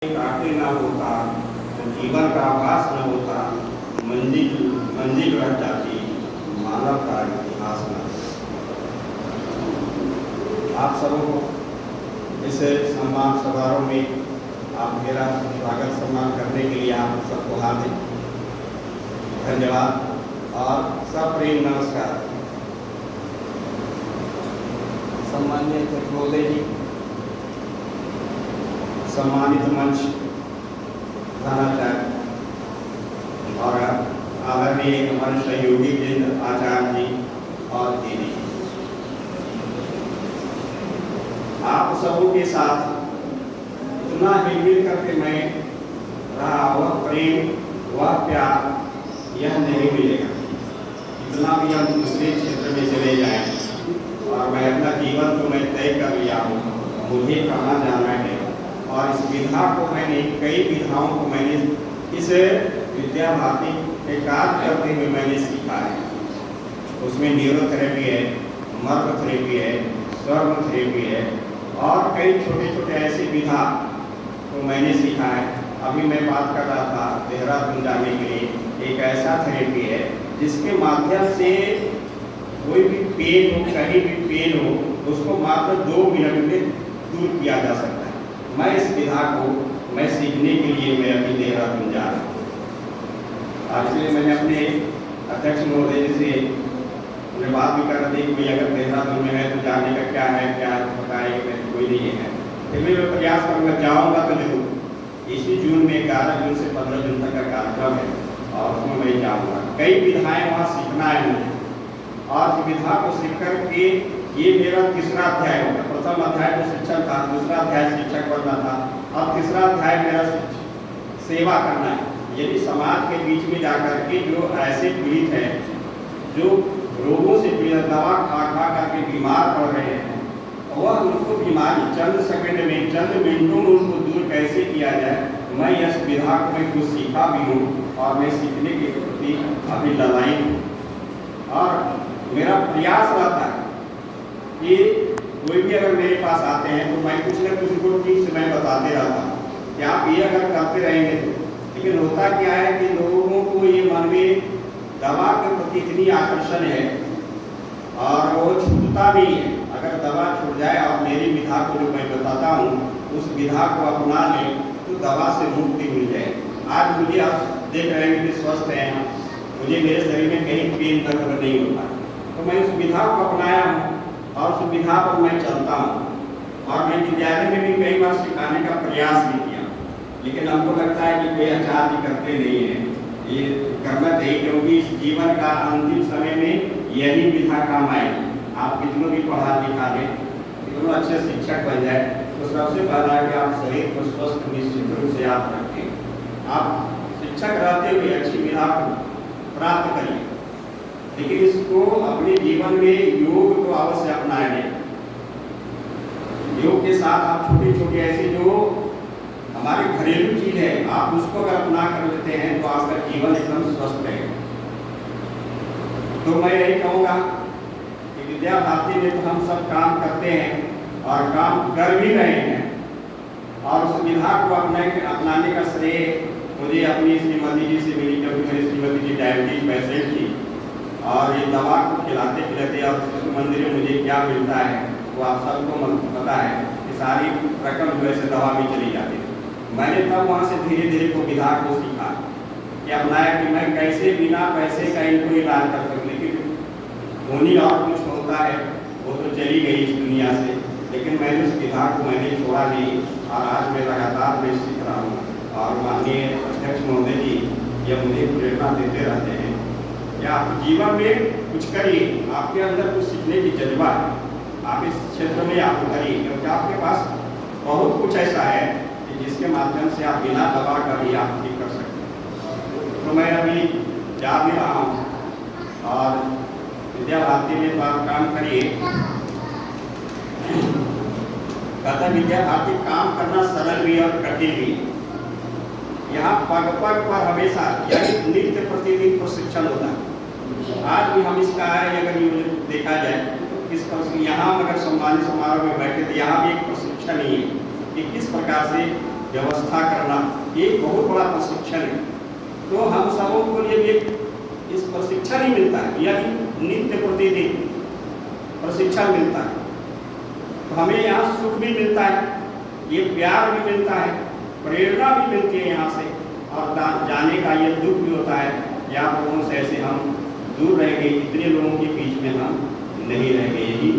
आगे ना होता तो जीवन का आभास न होता, मंजिल मंजिल रह जाती, मानव का इतिहास न। आप सबों को इस सम्मान समारोह में आप मेरा स्वागत सम्मान करने के लिए आप सबको हार्दिक धन्यवाद और सप्रेम नमस्कार। सम्मानीय महोदय जी, सम्मानित मंच प्रधानाचार्य और आदरणीय हमारे सहयोगी वृंद आचार्य जी और दीदी, आप सबों के साथ इतना हिलमिल करके मैं रहा, वह प्रेम वह प्यार यह नहीं मिलेगा। इतना भी हम दूसरे क्षेत्र में चले जाएं और मैं अपना जीवन तो मैं तय कर लिया हूँ, मुझे कहाँ जाना है। और इस विधा को मैंने कई विधाओं को मैंने इस विद्या भारती के कार्य करते हुए मैंने सीखा है। उसमें न्यूरोथेरेपी है, मर्ग थेरेपी है, स्वर्ग थेरेपी है और कई छोटे छोटे ऐसी विधा को मैंने सीखा है। अभी मैं बात कर रहा था देहरादून जाने के लिए एक ऐसा थेरेपी है जिसके माध्यम से कोई भी पेन हो, कहीं भी पेन हो, उसको मात्र 2 मिनट में दूर किया जा सकता है। मैं इस विधा को मैं सीखने के लिए मैं अभी देहरादून जा रहा हूँ। इसलिए मैंने अपने अध्यक्ष महोदय जी से उन्हें बात भी कर दी कि भाई अगर देहरादून में है तो जाने का क्या है, क्या बताएंगे, कोई नहीं है। फिर भी मैं प्रयास करूँगा, जाऊँगा तो जरूर। इसी जून में 11 जून से 15 जून तक का कार्यक्रम है और उसमें मैं जाऊँगा। कई विधाएँ वहाँ सीखना है मुझे और विधा को सीख कर के ये मेरा तीसरा अध्याय होगा। प्रथम अध्याय तो शिक्षण था, दूसरा अध्याय शिक्षक बनना था, अब तीसरा अध्याय मेरा सेवा करना है। यदि समाज के बीच में जाकर के जो ऐसे पीड़ित हैं, जो रोगों से पीड़ित, दवा खा खा करके बीमार पड़ रहे हैं, वह उनको बीमारी चंद सेकंड में, चंद मिनटों में उनको दूर कैसे किया जाए, मैं इस विधा को मैं कुछ सीखा भी हूँ और मैं सीखने के प्रति अभी ललाई हूँ। और मेरा प्रयास रहता है कि कोई भी अगर मेरे पास आते हैं तो मैं कुछ न कुछ उनको ठीक से मैं बताते रहता हूँ कि आप ये अगर करते रहेंगे तो। लेकिन होता क्या है कि लोगों को ये मन में दवा के प्रति इतनी आकर्षण है और वो छूटता भी है। अगर दवा छूट जाए और मेरी विधा को जो मैं बताता हूँ उस विधा को अपना लें तो दवा से मुक्ति मिल जाए। आज मुझे आप देख रहे हैं कि स्वस्थ हैं, मुझे मेरे शरीर में कहीं पेन दर्द नहीं होता, तो मैं उस विधा को अपनाया हूँ और उस विधा पर मैं चलता हूँ। और मैं विद्यालय में भी कई बार सिखाने का प्रयास भी किया, लेकिन हमको लगता है कि कोई आचार्य करते नहीं है। ये करना चाहिए क्योंकि इस जीवन का अंतिम समय में यही विधा काम आएगी। आप कितनों भी पढ़ा लिखा लें, कितनों अच्छे शिक्षक बन जाए, तो सबसे पहला है कि आप शरीर को स्वस्थ निश्चित रूप से आप रखें। आप शिक्षक रहते हुए अच्छी विधा को प्राप्त करिए, लेकिन इसको अपने जीवन में योग को अवश्य अपनाएं। योग के साथ आप छोटे छोटे ऐसे जो हमारे घरेलू चीज है, आप उसको अगर अपना कर लेते हैं तो आपका जीवन एकदम स्वस्थ रहेगा। तो मैं यही कहूँगा कि विद्या भारती में तो हम सब काम करते हैं और काम कर भी रहे हैं, और उस विधा को अपनाने का श्रेय मुझे अपनी श्रीमती जी से मिली, क्योंकि मेरी श्रीमती जी डायबिटीज पेशेंट थी और ये दवा को खिलाते खिलाते और शिशु मंदिर में मुझे क्या मिलता है वो आप सबको पता है कि सारी रकम जो है दवा में चली जाती है। मैंने तब वहाँ से धीरे धीरे को विधा को सीखा कि अपनाया कि मैं कैसे बिना पैसे का इनको इलाज कर सकूँ। लेकिन होनी और कुछ होता है, वो तो चली गई इस दुनिया से, लेकिन मैंने उस विधा को मैंने छोड़ा नहीं और आज मैं लगातार मैं सीख रहा हूँ। और माननीय अध्यक्ष महोदय जी यह मुझे प्रेरणा देते रहते हैं कि आप जीवन में कुछ करिए, आपके अंदर कुछ सीखने की जज्बा है, आप इस क्षेत्र में आप करिए, क्योंकि आपके पास बहुत कुछ ऐसा है कि जिसके माध्यम से आप बिना दवा का भी आप ठीक कर सकते हैं। तो मैं अभी जा भी रहा हूँ और विद्या भारती में तो आप काम करिए। कहता विद्या भारती काम करना सरल भी और कठिन भी। यहाँ पग पग पर हमेशा यानी नित्य प्रतिदिन प्रशिक्षण होता है। आज भी हम इसका है, अगर देखा जाए किस पर यहाँ अगर सम्मानित समारोह में बैठे तो यहाँ भी एक प्रशिक्षण ही है कि किस प्रकार से व्यवस्था करना, ये बहुत बड़ा प्रशिक्षण है। तो हम सबों को लिए इस प्रशिक्षण ही मिलता है, यानी नित्य प्रतिदिन प्रशिक्षण मिलता है। तो हमें यहाँ सुख भी मिलता है, ये प्यार भी मिलता है, प्रेरणा भी मिलती है यहाँ से, और जाने का ये दुख भी होता है या लोगों से ऐसे हम दूर रहेंगे, इतने लोगों के बीच में हम नहीं रहेंगे, यही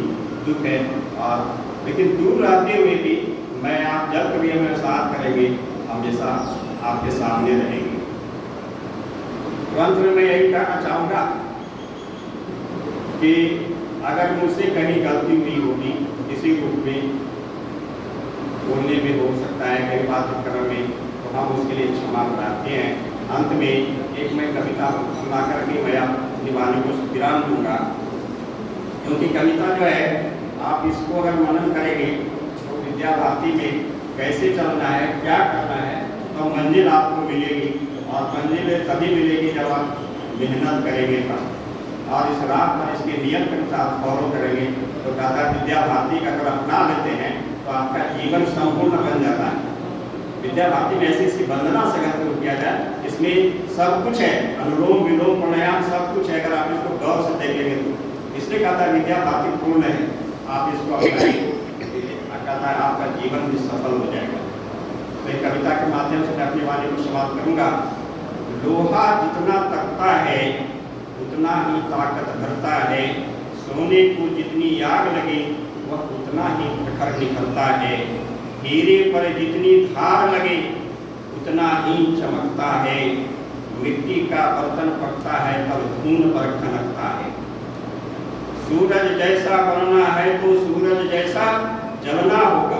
दुख है। और लेकिन दूर रहते हुए भी मैं आप जब कभी हमें साथ करेंगे, हमेशा आपके सामने रहेंगे। अंत में मैं यही कहना चाहूँगा कि अगर मुझसे कहीं गलती हुई होगी, किसी रूप में बोलने में हो सकता है, कई बात क्रम में, तो हम उसके लिए क्षमा प्रार्थी हैं। अंत में एक मैं कविता सुना करके मैं अपनी वाणी को विराम दूंगा, क्योंकि कविता जो है आप इसको अगर मनन करेंगे तो विद्या भारती में कैसे चलना है, क्या करना है, तो मंजिल आपको मिलेगी। और मंजिल तभी मिलेगी जब आप मेहनत करेंगे तब, और इस राह पर इसके नियम के अनुसार फॉलो करेंगे। तो दादा विद्या भारती का अगर अपना लेते हैं तो आपका जीवन संपूर्ण बन जाता है। विद्या भारती में ऐसी ऐसी वंदना से अगर शुरू किया जाए, इसमें सब कुछ है, अनुलोम विलोम प्राणायाम सब कुछ है, अगर आप इसको गौर से देखेंगे तो। इसलिए कहता है विद्या भारती पूर्ण है, आप इसको अपनाइए, कहता है आपका जीवन भी सफल हो जाएगा। तो एक कविता के माध्यम से मैं अपनी वाणी को समाप्त करूंगा। लोहा जितना तकता है उतना ही ताकत भरता है, सोने को जितनी आग लगे वह उतना ही प्रखर निकलता है, हीरे पर जितनी धार लगे उतना ही चमकता है, मिट्टी का बर्तन पकता है तब धून पर खनकता है। सूरज जैसा बनना है तो सूरज जैसा जलना होगा,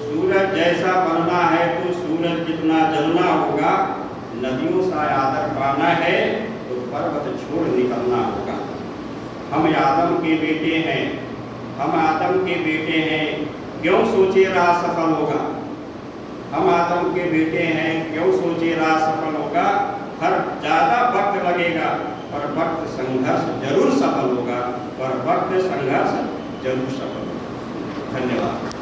सूरज जैसा बनना है तो सूरज जितना जलना होगा, नदियों सा आदर पाना है तो पर्वत छोड़ निकलना होगा। हम आदम के बेटे हैं, हम आदम के बेटे हैं, क्यों सोचे राह सफल होगा। हम आदम के बेटे हैं, क्यों सोचे राह सफल होगा। हर ज़्यादा वक्त लगेगा पर वक्त संघर्ष जरूर सफल होगा, पर वक्त संघर्ष जरूर सफल होगा। धन्यवाद।